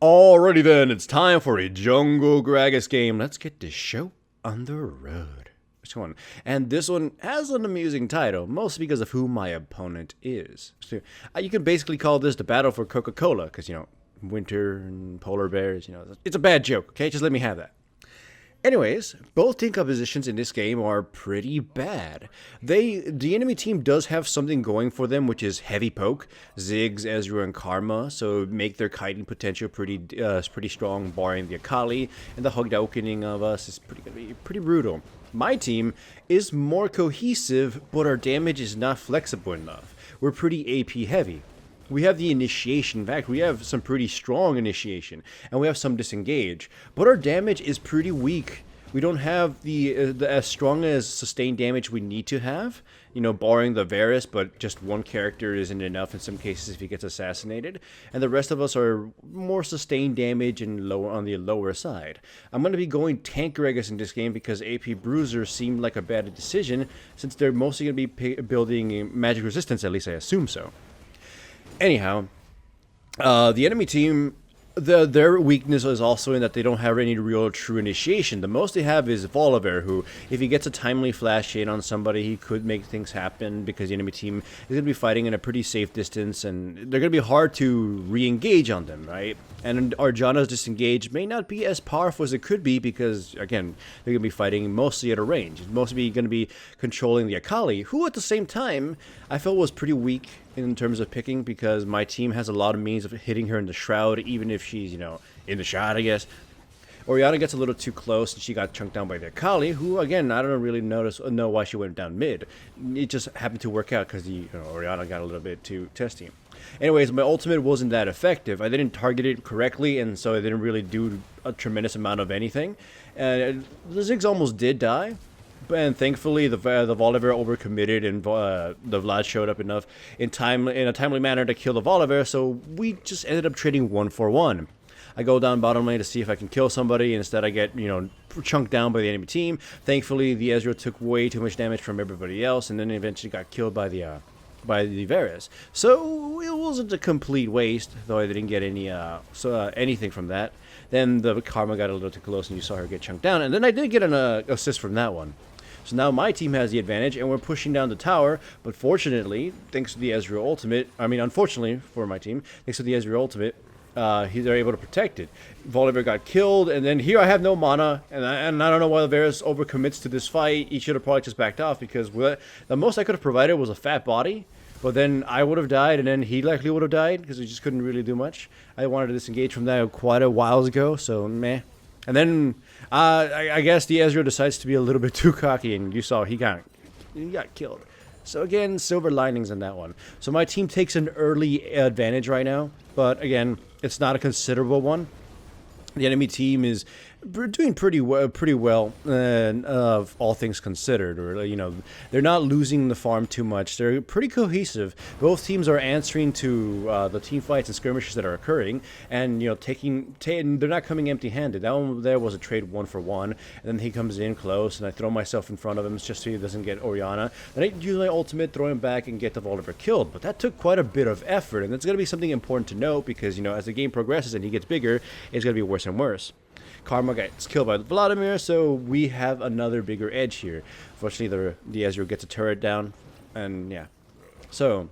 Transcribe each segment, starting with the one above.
Alrighty then, it's time for a Jungle Gragas game. Let's get this show on the road. Which one? And this one has an amusing title, mostly because of who my opponent is. So, you can basically call this the battle for Coca-Cola, because, winter and polar bears, it's a bad joke, okay? Just let me have that. Anyways, both team compositions in this game are pretty bad. The enemy team does have something going for them, which is heavy poke, Ziggs, Ezreal, and Karma, so make their kiting potential pretty strong, barring the Akali, and the Hugged Awakening of us is gonna be pretty brutal. My team is more cohesive, but our damage is not flexible enough. We're pretty AP heavy. We have the initiation. In fact, we have some pretty strong initiation, and we have some disengage. But our damage is pretty weak. We don't have the as strong as sustained damage we need to have, barring the Varus, but just one character isn't enough in some cases if he gets assassinated. And the rest of us are more sustained damage and lower on the lower side. I'm going to be going tank Gragas in this game because AP Bruiser seemed like a bad decision, since they're mostly going to be building magic resistance, at least I assume so. Anyhow, the enemy team, their weakness is also in that they don't have any real true initiation. The most they have is Volibear, who, if he gets a timely flash in on somebody, he could make things happen because the enemy team is going to be fighting in a pretty safe distance, and they're going to be hard to re-engage on them, right? And Arjana's disengage may not be as powerful as it could be because, again, they're going to be fighting mostly at a range. It's mostly going to be controlling the Akali, who at the same time I felt was pretty weak in terms of picking because my team has a lot of means of hitting her in the Shroud, even if she's, in the shot, I guess. Orianna gets a little too close and she got chunked down by the Akali, who, again, I don't really know why she went down mid. It just happened to work out because Orianna got a little bit too testy. Anyways, my ultimate wasn't that effective. I didn't target it correctly, and so it didn't really do a tremendous amount of anything. And the Ziggs almost did die, and thankfully the Volibear overcommitted, and the Vlad showed up enough in a timely manner to kill the Volibear, so we just ended up trading 1-for-1. I go down bottom lane to see if I can kill somebody, and instead I get, chunked down by the enemy team. Thankfully, the Ezreal took way too much damage from everybody else, and then eventually got killed by the Varus. So it wasn't a complete waste, though I didn't get anything from that. Then the Karma got a little too close, and you saw her get chunked down, and then I did get an assist from that one. So now my team has the advantage, and we're pushing down the tower, but fortunately, thanks to the Ezreal ultimate, unfortunately for my team, thanks to the Ezreal ultimate, they're able to protect it. Volibear got killed, and then here I have no mana, and I don't know why the Varus overcommits to this fight. He should have probably just backed off, because the most I could have provided was a fat body, but then I would have died, and then he likely would have died, because he just couldn't really do much. I wanted to disengage from that quite a while ago, so meh. And then, I guess the Ezreal decides to be a little bit too cocky, and you saw he got killed. So again, silver linings in that one. So my team takes an early advantage right now, but again, it's not a considerable one. The enemy team is doing pretty well, all things considered. Or they're not losing the farm too much. They're pretty cohesive. Both teams are answering to the team fights and skirmishes that are occurring, and they're not coming empty-handed. That one there was a trade 1-for-1, and then he comes in close, and I throw myself in front of him just so he doesn't get Orianna. Then I use my ultimate, throw him back, and get the Volibear killed. But that took quite a bit of effort, and that's going to be something important to note because as the game progresses and he gets bigger, it's going to be worse and worse. Karma gets killed by Vladimir, so we have another bigger edge here. Fortunately, the Ezreal gets a turret down, and yeah. So,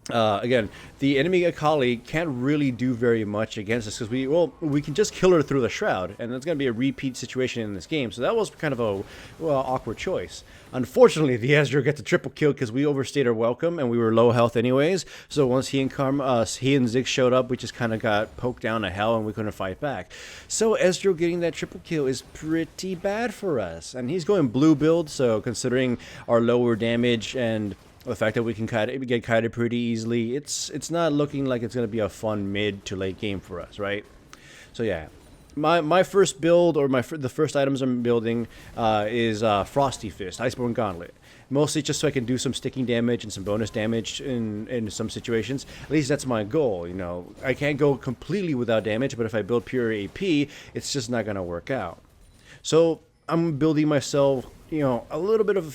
again, the enemy Akali can't really do very much against us because we can just kill her through the Shroud, and that's going to be a repeat situation in this game. So that was kind of a awkward choice. Unfortunately, the Ezreal gets a triple kill because we overstayed our welcome and we were low health anyways. So once he and Ziggs showed up, we just kind of got poked down to hell and we couldn't fight back. So Ezreal getting that triple kill is pretty bad for us, and he's going blue build. So considering our lower damage and the fact that we can get kited pretty easily, it's not looking like it's going to be a fun mid to late game for us, right? So yeah. My first build, or the first items I'm building, is Frosty Fist, Iceborne Gauntlet. Mostly just so I can do some sticking damage and some bonus damage in some situations. At least that's my goal, I can't go completely without damage, but if I build pure AP, it's just not going to work out. So I'm building myself a little bit of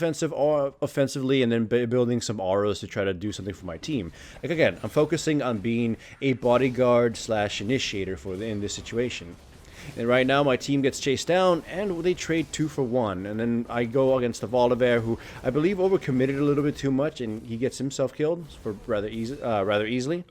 offensively, and then building some auras to try to do something for my team. Like again, I'm focusing on being a bodyguard / initiator in this situation. And right now my team gets chased down, and they trade 2 for 1. And then I go against the Volibear, who I believe overcommitted a little bit too much, and he gets himself killed for rather easily.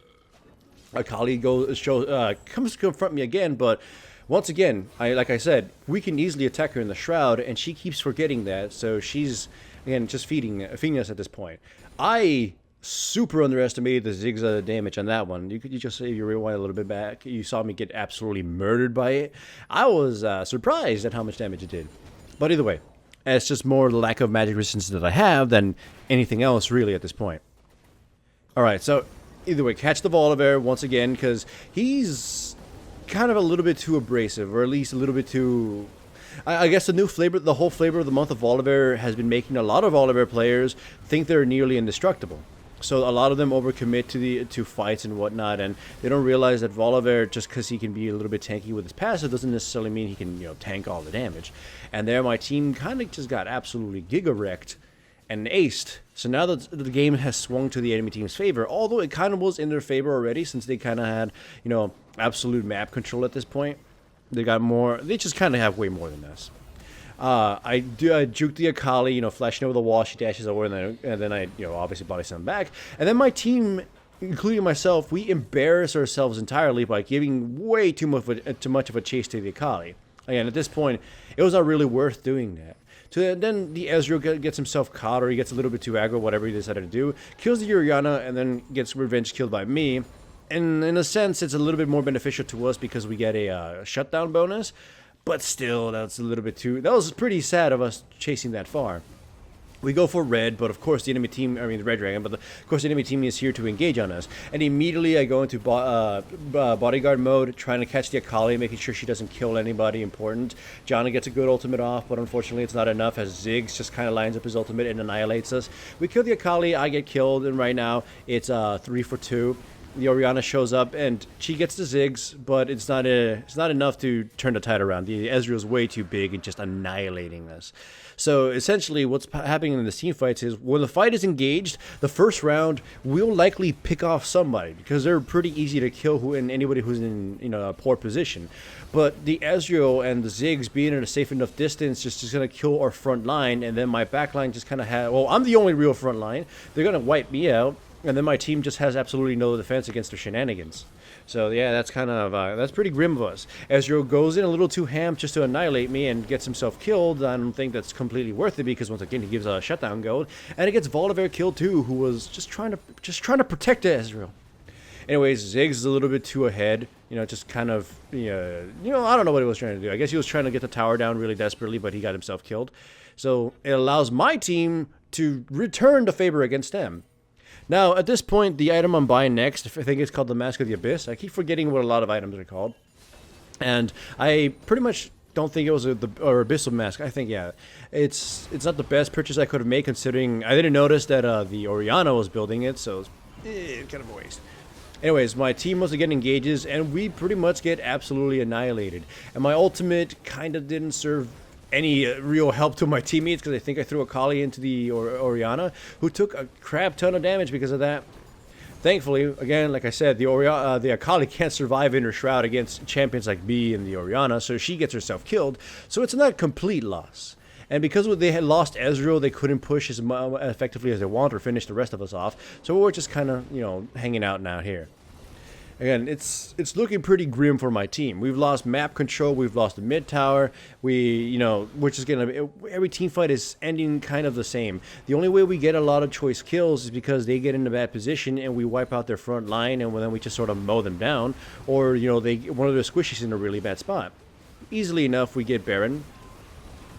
Akali comes to confront me again, but once again, like I said, we can easily attack her in the Shroud, and she keeps forgetting that, so she's, again, just feeding us at this point. I super underestimated the Ziggs damage on that one. You just say you rewind a little bit back, you saw me get absolutely murdered by it. I was surprised at how much damage it did. But either way, it's just more the lack of magic resistance that I have than anything else really at this point. Alright, so either way, catch the Volibear once again, because he's kind of a little bit too abrasive, or at least a little bit too... I guess the whole flavor of the month of Volibear has been making a lot of Volibear players think they're nearly indestructible. So a lot of them overcommit to fights and whatnot, and they don't realize that Volibear, just because he can be a little bit tanky with his passive, doesn't necessarily mean he can tank all the damage. And there, my team kind of just got absolutely giga-wrecked and aced. So now that the game has swung to the enemy team's favor, although it kind of was in their favor already, since they kind of had absolute map control at this point. They just kind of have way more than us. I juke the Akali, flashing over the wall. She dashes over, and then I, obviously body slam back. And then my team, including myself, we embarrass ourselves entirely by giving way too much of a chase to the Akali. Again, at this point, it was not really worth doing that. So then the Ezreal gets himself caught, or he gets a little bit too aggro, whatever he decided to do, kills the Orianna, and then gets revenge killed by me. And in a sense, it's a little bit more beneficial to us because we get a shutdown bonus. But still, that was pretty sad of us chasing that far. We go for red, but of course the red dragon, but of course the enemy team is here to engage on us. And immediately I go into bodyguard mode, trying to catch the Akali, making sure she doesn't kill anybody important. Janna gets a good ultimate off, but unfortunately it's not enough, as Ziggs just kind of lines up his ultimate and annihilates us. We kill the Akali, I get killed, and right now it's 3 for 2. The Orianna shows up, and she gets the Ziggs, but it's not enough to turn the tide around. The Ezreal's way too big and just annihilating us. So essentially what's happening in the team fights is when the fight is engaged, the first round we'll likely pick off somebody because they're pretty easy to kill anybody who's in a poor position. But the Ezreal and the Ziggs being at a safe enough distance just going to kill our front line, and then my back line just kind of I'm the only real front line. They're going to wipe me out. And then my team just has absolutely no defense against their shenanigans. So yeah, that's kind of that's pretty grim of us. Ezreal goes in a little too ham just to annihilate me and gets himself killed. I don't think that's completely worth it because once again he gives a shutdown gold, and it gets Volibear killed too, who was just trying to protect Ezreal. Anyways, Ziggs is a little bit too ahead. Just kind of I don't know what he was trying to do. I guess he was trying to get the tower down really desperately, but he got himself killed. So it allows my team to return the favor against them. Now, at this point, the item I'm buying next, I think it's called the Mask of the Abyss. I keep forgetting what a lot of items are called. And I pretty much don't think it was or Abyssal Mask. I think, yeah. It's not the best purchase I could have made, considering I didn't notice that the Orianna was building it, so it's kind of a waste. Anyways, my team once again engages, and we pretty much get absolutely annihilated. And my ultimate kind of didn't serve any real help to my teammates because I think I threw a Akali into the Orianna, who took a crap ton of damage because of that. Thankfully, again, like I said, the Akali can't survive in her shroud against champions like me and the Orianna, so she gets herself killed. So it's not a complete loss. And because they had lost Ezreal, they couldn't push as effectively as they want or finish the rest of us off. So we're just kind of, hanging out now here. Again, it's looking pretty grim for my team. We've lost map control. We've lost the mid tower. We're just every team fight is ending kind of the same. The only way we get a lot of choice kills is because they get in a bad position and we wipe out their front line, and then we just sort of mow them down. Or one of their squishies in a really bad spot. Easily enough, we get Baron,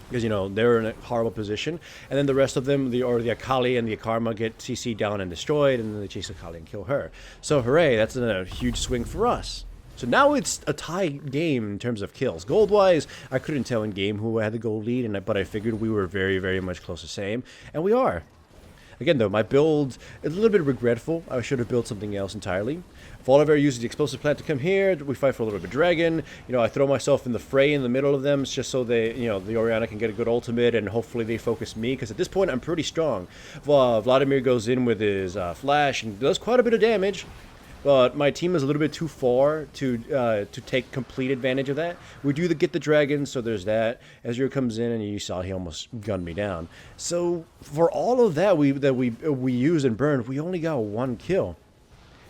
because they're in a horrible position, and then the rest of them, the Akali and the Akarma, get CC'd down and destroyed, and then they chase Akali and kill her. So hooray, that's a huge swing for us. So now it's a tie game in terms of kills. Gold wise, I couldn't tell in game who had the gold lead, but I figured we were very, very much close to same, and we are. Again, though, my build is a little bit regretful. I should have built something else entirely. Volibear uses the explosive plant to come here. We fight for a little bit of dragon. You know, I throw myself in the fray in the middle of them just so they, you know, the Orianna can get a good ultimate and hopefully they focus me because at this point I'm pretty strong. Vladimir goes in with his flash and does quite a bit of damage. But my team is a little bit too far to take complete advantage of that. We do get the dragon, so there's that. Ezreal comes in, and you saw he almost gunned me down. So for all of that we use and burned, we only got 1 kill.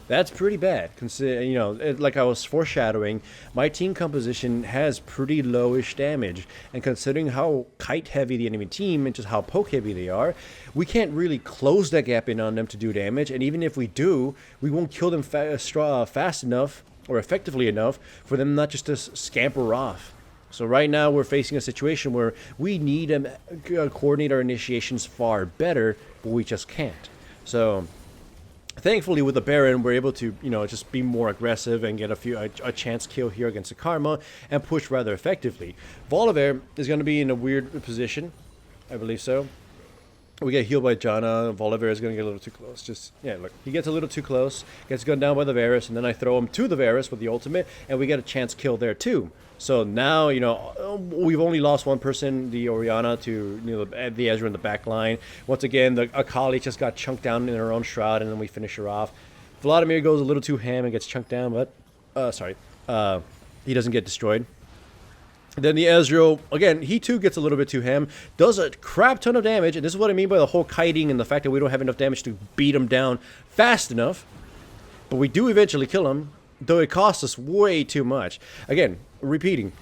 That's pretty bad. You know, like I was foreshadowing, my team composition has pretty lowish damage, and considering how kite heavy the enemy team and just how poke heavy they are, we can't really close that gap in on them to do damage. And even if we do, we won't kill them fast enough or effectively enough for them not just to scamper off. So right now we're facing a situation where we need to coordinate our initiations far better, but we just can't. So thankfully, with the Baron, we're able to, you know, just be more aggressive and get a chance kill here against the Karma and push rather effectively. Volibear is going to be in a weird position, I believe so. We get healed by Janna. Volibear is going to get a little too close. Yeah, look, he gets a little too close, gets gunned down by the Varus, and then I throw him to the Varus with the ultimate, and we get a chance kill there too. So now, you know, we've only lost 1 person, the Orianna, to, you know, the Ezreal in the back line. Once again, the Akali just got chunked down in her own shroud, and then we finish her off. Vladimir goes a little too ham and gets chunked down, but, he doesn't get destroyed. Then the Ezreal, again, he too gets a little bit too ham, does a crap ton of damage, and this is what I mean by the whole kiting and the fact that we don't have enough damage to beat him down fast enough. But we do eventually kill him, though it costs us way too much. Again, repeating,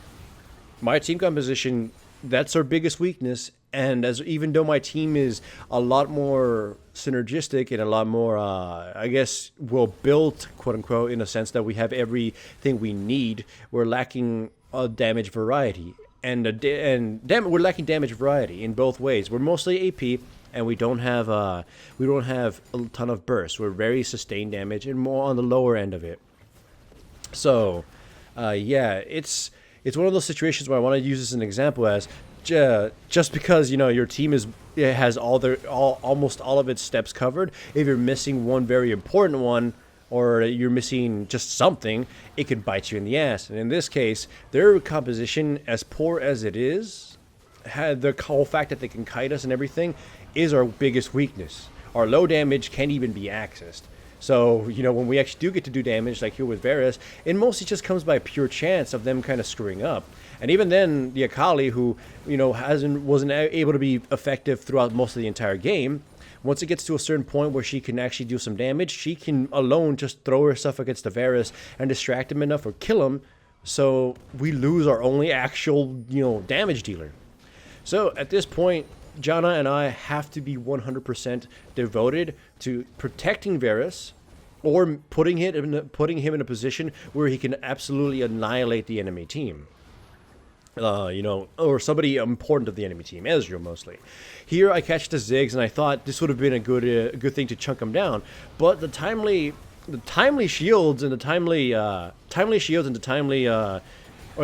my team composition, that's our biggest weakness, and even though my team is a lot more synergistic and a lot more, I guess, well built, quote unquote, in a sense that we have everything we need, we're lacking damage variety, and we're lacking damage variety in both ways. We're mostly AP, and we don't have a ton of bursts. We're very sustained damage and more on the lower end of it. So, yeah, it's one of those situations where I want to use this as an example as just because, you know, your team has almost all of its steps covered. If you're missing one very important one, or you're missing just something, it could bite you in the ass. And in this case, their composition, as poor as it is, the whole fact that they can kite us and everything, is our biggest weakness. Our low damage can't even be accessed. So, you know, when we actually do get to do damage, like here with Varus, it mostly just comes by pure chance of them kind of screwing up. And even then, the Akali, who, you know, wasn't able to be effective throughout most of the entire game, once it gets to a certain point where she can actually do some damage, she can alone just throw herself against the Varus and distract him enough or kill him, so we lose our only actual, you know, damage dealer. So at this point, Janna and I have to be 100% devoted to protecting Varus, or putting him in a position where he can absolutely annihilate the enemy team. You know, or somebody important of the enemy team, Ezreal mostly. Here I catch the Ziggs, and I thought this would have been a good thing to chunk him down, but the timely shields and the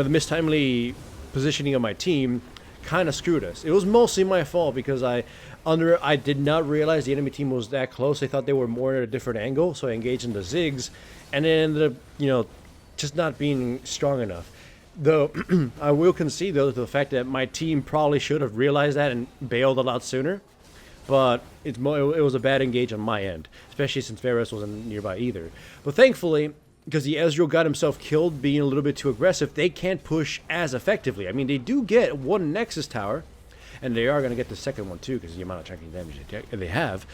mistimely positioning of my team kind of screwed us. It was mostly my fault because I did not realize the enemy team was that close. I thought they were more at a different angle, so I engaged in the Ziggs, and it ended up, you know, just not being strong enough. Though I will concede, though, to the fact that my team probably should have realized that and bailed a lot sooner. But it was a bad engage on my end, especially since Varus wasn't nearby either. But thankfully, because the Ezreal got himself killed being a little bit too aggressive, they can't push as effectively. I mean, they do get 1 Nexus Tower, and they are going to get the second one too, because of the amount of chunking damage they have.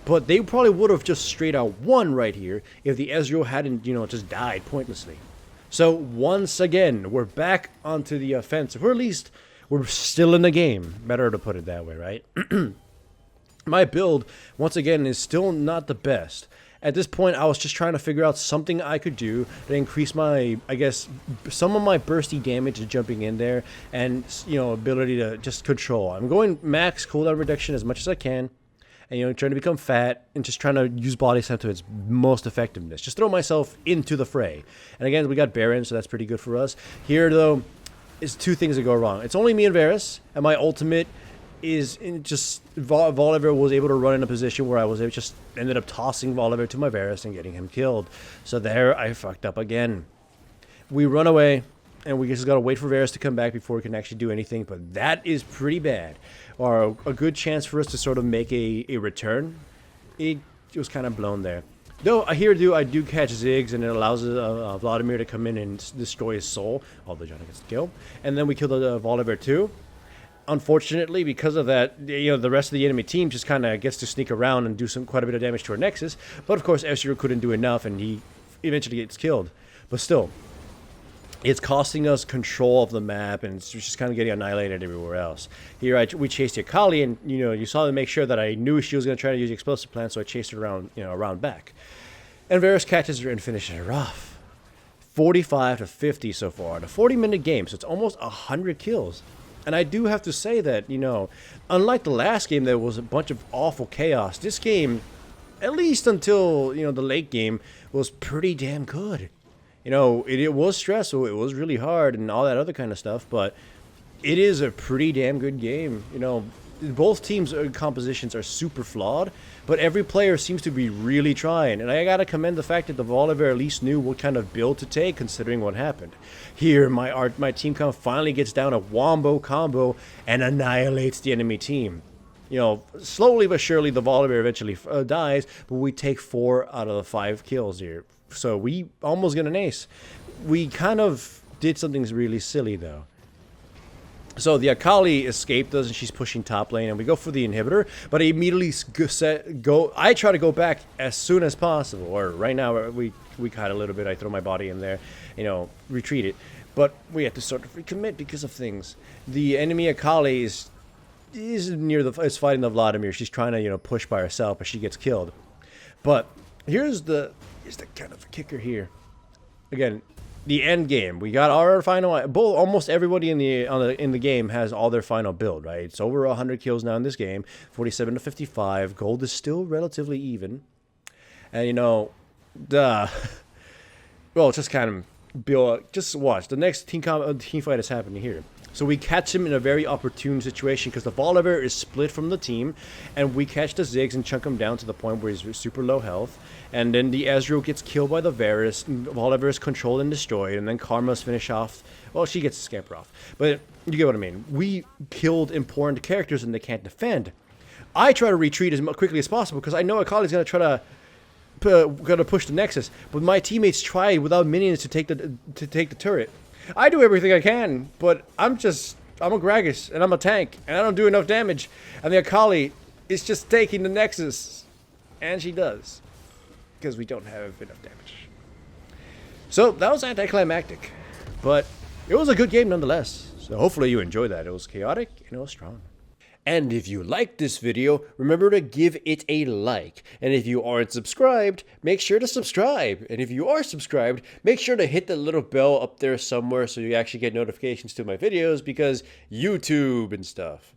But they probably would have just straight out won right here if the Ezreal hadn't, you know, just died pointlessly. So once again, we're back onto the offensive, or at least we're still in the game. Better to put it that way, right? My build, once again, is still not the best. At this point, I was just trying to figure out something I could do to increase my, I guess, some of my bursty damage jumping in there, and, you know, ability to just control. I'm going max cooldown reduction as much as I can. And, you know, trying to become fat and just trying to use body slam to its most effectiveness. Just throw myself into the fray. And again, we got Baron, so that's pretty good for us. Here, though, is 2 things that go wrong. It's only me and Varus, and my ultimate is in just Volibear was able to run in a position where I was able, just ended up tossing Volibear to my Varus and getting him killed. So there I fucked up again. We run away, and we just gotta wait for Varus to come back before we can actually do anything, but that is pretty bad. Or a good chance for us to sort of make a return. It was kind of blown there. Though I do catch Ziggs, and it allows Vladimir to come in and destroy his soul, although Johnny gets the kill. And then we kill the Volibear too. Unfortunately, because of that, the rest of the enemy team just kind of gets to sneak around and do quite a bit of damage to our Nexus. But of course, Ezreal couldn't do enough, and he eventually gets killed. But still, it's costing us control of the map, and it's just kind of getting annihilated everywhere else. Here, we chased the Akali, and you saw to make sure that I knew she was going to try to use the explosive plant, so I chased her around, around back. And Varus catches her and finishes her off. 45 to 50 so far in a 40-minute game, so it's almost 100 kills. And I do have to say that, unlike the last game, there was a bunch of awful chaos. This game, at least until, the late game, was pretty damn good. It was stressful, it was really hard, and all that other kind of stuff, but it is a pretty damn good game. Both teams' compositions are super flawed, but every player seems to be really trying. And I gotta commend the fact that the Volibear at least knew what kind of build to take, considering what happened. Here, my team finally gets down a wombo combo and annihilates the enemy team. Slowly but surely, the Volibear eventually dies, but we take 4 out of the 5 kills here. So we almost get an ace. We kind of did something really silly, though. So the Akali escaped us, and she's pushing top lane, and we go for the inhibitor, but I immediately I try to go back as soon as possible, or right now we cut a little bit, I throw my body in there, retreat it, but we have to sort of recommit because of things. The enemy Akali is fighting the Vladimir. She's trying to, push by herself, but she gets killed. But here's the kind of kicker here. Again, the end game. We got our final. Almost everybody in the game has all their final build, right? It's over 100 kills now in this game. 47 to 55. Gold is still relatively even, and well, just kind of build. Just watch the next team fight is happening here. So we catch him in a very opportune situation because the Volibear is split from the team, and we catch the Ziggs and chunk him down to the point where he's super low health. And then the Ezreal gets killed by the Varus, Volibear is controlled and destroyed, and then Karma's finish off. Well, she gets to scamper off, but you get what I mean. We killed important characters and they can't defend. I try to retreat as quickly as possible because I know Akali's going to try to push the Nexus, but my teammates tried without minions to take the turret. I do everything I can, but I'm a Gragas, and I'm a tank, and I don't do enough damage. And the Akali is just taking the Nexus, and she does, because we don't have enough damage. So that was anticlimactic, but it was a good game nonetheless. So hopefully you enjoyed that. It was chaotic, and it was strong. And if you liked this video, remember to give it a like. And if you aren't subscribed, make sure to subscribe. And if you are subscribed, make sure to hit the little bell up there somewhere so you actually get notifications to my videos, because YouTube and stuff.